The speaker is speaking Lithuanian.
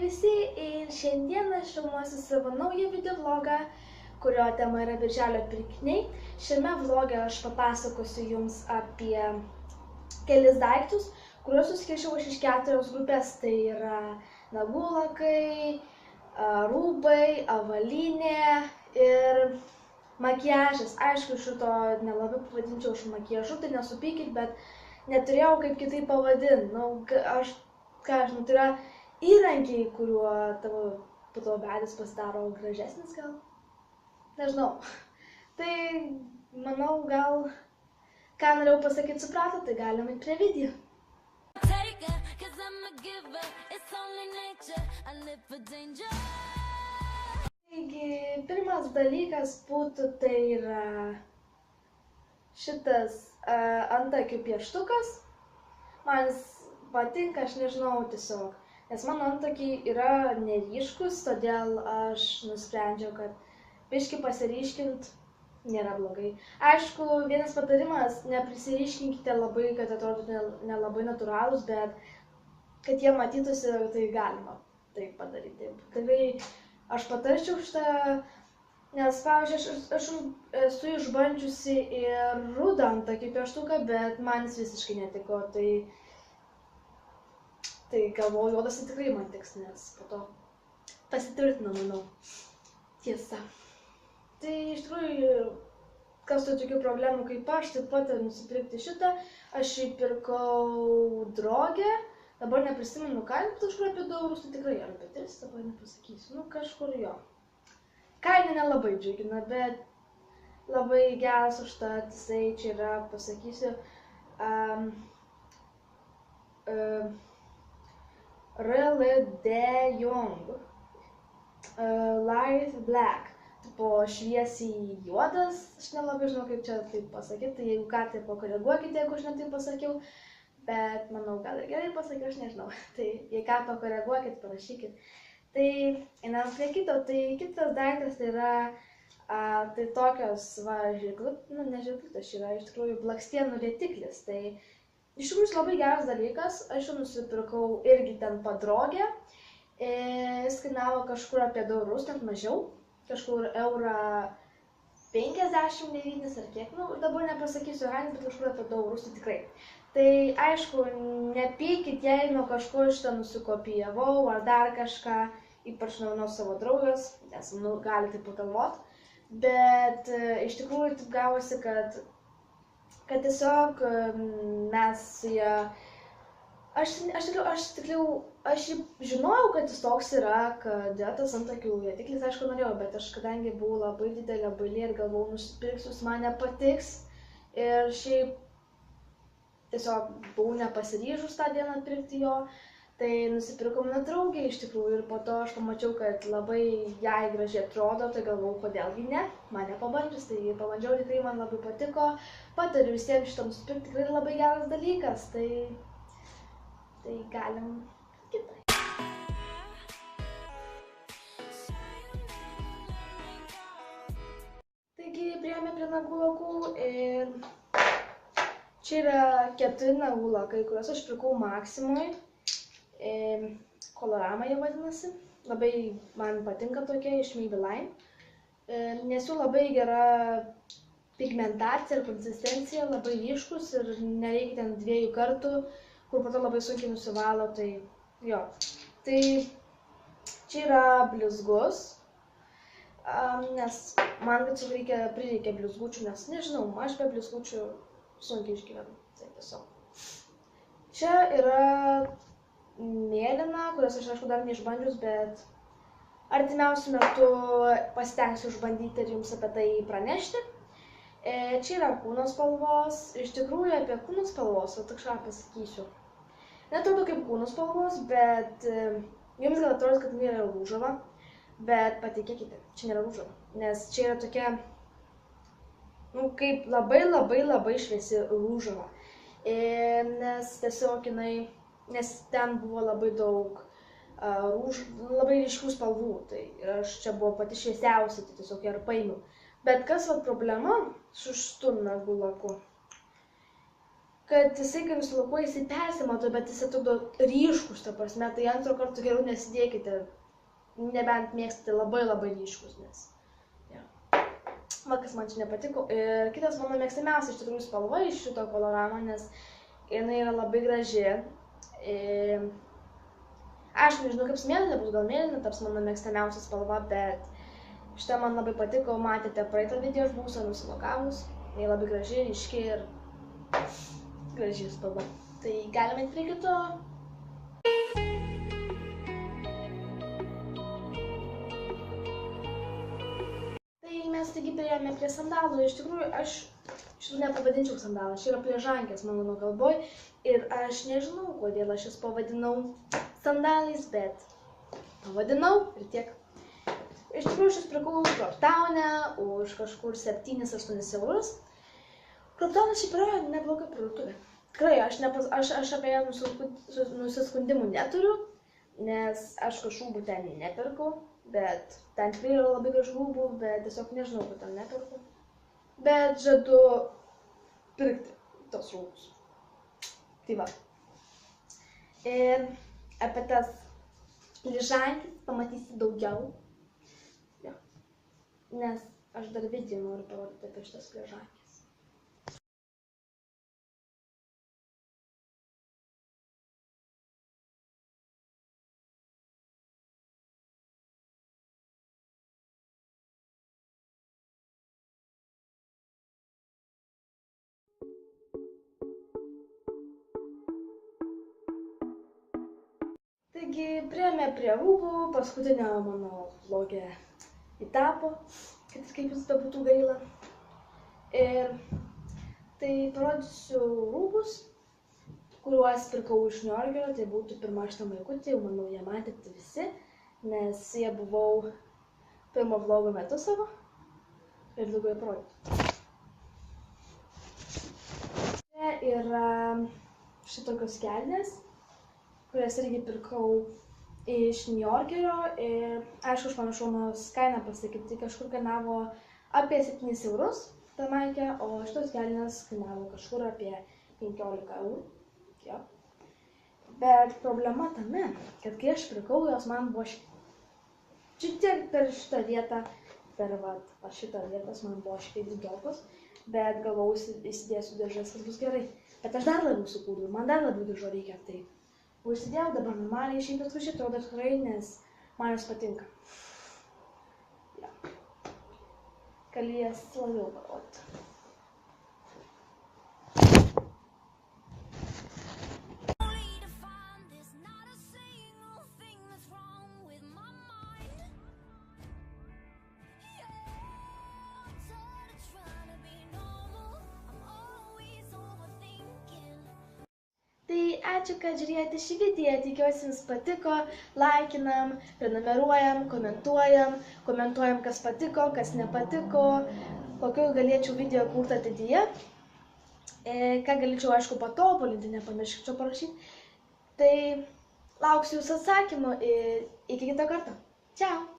visi ir šiandien aš filmuosiu savo naują videoblogą, kurio tema yra birželio pirkiniai. Šiame vloge aš papasakosiu jums apie kelis daiktus, kuriuos suskirčiau iš 4 grupės. Tai yra nagų lakai, rūbai, avalynė ir makiažas. Aišku, šito nelabai pavadinčiau aš makiažu, tai nesupykit, bet neturėjau kaip kitaip pavadinti. Tai yra įrankiai, kuriuo tavo veidas pasidaro gražesnis gal. Nežinau. Tai manau, gal ką norėjau pasakyti suprato, tai galime prie video. Taigi, pirmas dalykas būtų, tai yra šitas antakių pieštukas. Man jis patinka, aš nežinau tiesiog, nes mano antakiai yra neryškus, todėl aš nusprendžiau, kad biškį pasiryškint nėra blogai. Aišku, vienas patarimas, neprisiriškinkite labai, kad atrodo nelabai natūralūs, bet kad jie matytųsi, tai galima tai padaryti. Tikrai aš patarčiau šitą, nes, pavyzdžiui, aš esu išbandžiusi ir rudą antakį pieštuką, bet man jis visiškai netiko, tai galvoju, juodas tikrai man tiks, nes po to pasitvirtino, manau, tiesa. Tai iš tikrųjų, kas turi tokių problemų kaip aš, taip pat nusipirkti šitą. Aš jį pirkau Drogė, dabar neprisimenu kainą, bet kažkur apie 2 eurus, tai tikrai apie 3, dabar nepasakysiu, kažkur jo. Kaina nelabai džiugina, bet labai geras užtat, jisai čia yra, pasakysiu, RLD Young Light Black. Po šviesiai juodas, aš nelabai žinau, kaip čia taip pasakyti, tai jeigu ką, tai pakoreguokite, jeigu aš netaip pasakiau, bet manau, gal ir gerai pasakiau, aš nežinau, tai jei ką, pakoreguokit, parašykit. Tai einam prie kito, tai kitas daiktas tai yra, tai tokios, ne žirklutės, yra iš tikrųjų blakstienų rėtiklis, tai iš tikrųjų labai geras dalykas, aš jau nusipirkau irgi ten padrogę, jis kainavo kažkur apie 2 eurus, net mažiau. Kažkur eurą 59 ar kiek, dabar nepasakysiu kainą, bet kažkur apie 2 eurus, tai tikrai. Tai aišku, nepykit, jei nuo kažko šitą nusikopijavau ar dar kažką, ypač nuo savo draugės, nes gali taip pagalvoti, bet iš tikrųjų taip gavosi, kad tiesiog mes su ją, aš žinojau, kad jis toks yra, kad tas antakių rėtiklis, aišku, norėjau, bet aš kadangi buvau labai didelė bailė ir galvojau, nusipirksiu, jis man nepatiks. Ir šiaip tiesiog buvau nepasiryžus tą dieną pirkti jo, tai nusipirkau mano draugė iš tikrųjų ir po to aš pamačiau, kad labai jai gražiai atrodo, tai galvojau, kodėlgi ne, mane pabandžius, tai pabandžiau, tikrai man labai patiko, patariu visiems šitą nusipirkti, tikrai labai geras dalykas, tai galim kitai. Taigi, priėjome prie nagų lakų ir čia yra 4 nagų lakai, kuriuos aš pirkau Maksimoj. Colorama jie vadinasi. Labai man patinka tokie iš Maybelline. Nes jų labai gera pigmentacija ir konsistencija, labai ryškus ir nereikia ten 2 kartų, kur po to labai sunkiai nusivalo, tai jo. Tai čia yra blizgus, nes man prireikia blizgučių, nes nežinau, aš be blizgučių sunkiai išgyvenu, tai tiesiog. Čia yra mėlyna, kurios aš aišku dar neišbandžius, bet artimiausiu metu pasitengsiu išbandyti ir jums apie tai pranešti. Čia yra kūno spalvos, iš tikrųjų apie kūno spalvos, o tik ką pasakysiu. Netrodo kaip kūno spalvos, bet jums gal atrodo, kad tai yra rūžava, bet patikėkite, čia nėra rūžava, nes čia yra tokia, kaip labai šviesi rūžava, nes tiesiog nes ten buvo labai daug labai ryškių spalvų, tai aš čia buvo pati šviesiausia, tai tiesiog ją ir paėmiau. Bet kas problema su šitu nagų laku? kad jisai, kai nusilakuoja, jisai persimato, bet jisai atrodo ryškus, ta prasme, tai antro karto geriau nesidėkite, nebent mėgstate labai ryškus, nes. Ja. Va, kas man čia nepatiko. Ir kitas mano mėgstamiausias iš tikrųjų spalva iš šito koloramo, nes jinai yra labai graži. Aš nežinau, kaip mėlyna bus, gal mėlyna taps mano mėgstamiausia spalva, bet šitą man labai patiko, matėte praeitą video, aš buvau nusilokavus. Jie labai graži, ryški ir graži spalva. Tai galime eiti prie kito. Tai mes taigi perėjome prie sandalų. Iš tikrųjų, aš šitą nepavadinčiau sandalą, čia yra pležankės mano kalboj. Ir aš nežinau, kodėl aš jas pavadinau sandalais, bet pavadinau ir tiek. Iš tikrųjų, aš jas pirkau Croptowne už kažkur 7-8 eurus. Croptownas šiaip yra nebloga parduotuvė. Tikrai, aš apie ją nusiskundimų neturiu, nes aš kažrūbų ten nepirkau, bet ten tikrai yra labai gražių rūbų, bet tiesiog nežinau, kad ten nepirkau. Bet žadu pirkti tos rūbus. Tai va. Ir apie tas pležankės pamatysi daugiau. Ja. Nes aš dar video noriu parodyti apie šitas pležankės. Taigi, priėjome prie rūbų, paskutinio mano vloge etapo, kad ir kaip jums bebūtų gaila. Ir tai parodysiu rūbus, kuriuos pirkau iš Niujorko, tai būtų pirma šitą maikutį, jau manau jie matėte visi, nes jie buvau pirmo vlogo metu savo ir daugiau parodyti. Čia yra šitokios kelnės, kurias irgi pirkau iš Niujorkerio ir aišku, aš panašumas kainą pasakyti, kažkur kainavo apie 7 eurus ta maikė, o šitos kelnės kainavo kažkur apie 15 eurų. Jo. Bet problema tame, kad kai aš pirkau, jos man buvo šiek tiek per šitą vietą, per šitą vietą man buvo šiek tiek didokos, bet galvau įsidėsiu diržas, kad bus gerai. Bet aš dar labiau sukūdau, man dar labiau diržo reikia, tai užsidėjau dabar normaliai, šiaip bet kažkaip atrodo tikrai, nes man jos patinka. Ja. Gali jas labiau parodyti. Tai ačiū, kad žiūrėjote šį video, tikiuosi jums patiko, laikinam, prenumeruojam, komentuojam, kas patiko, kas nepatiko, kokiu galėčiau video kurti ateityje, ką galėčiau, aišku, patobulinti, nepamirškite parašyti. Tai lauksiu jūsų atsakymų ir iki kito karto. Ciao!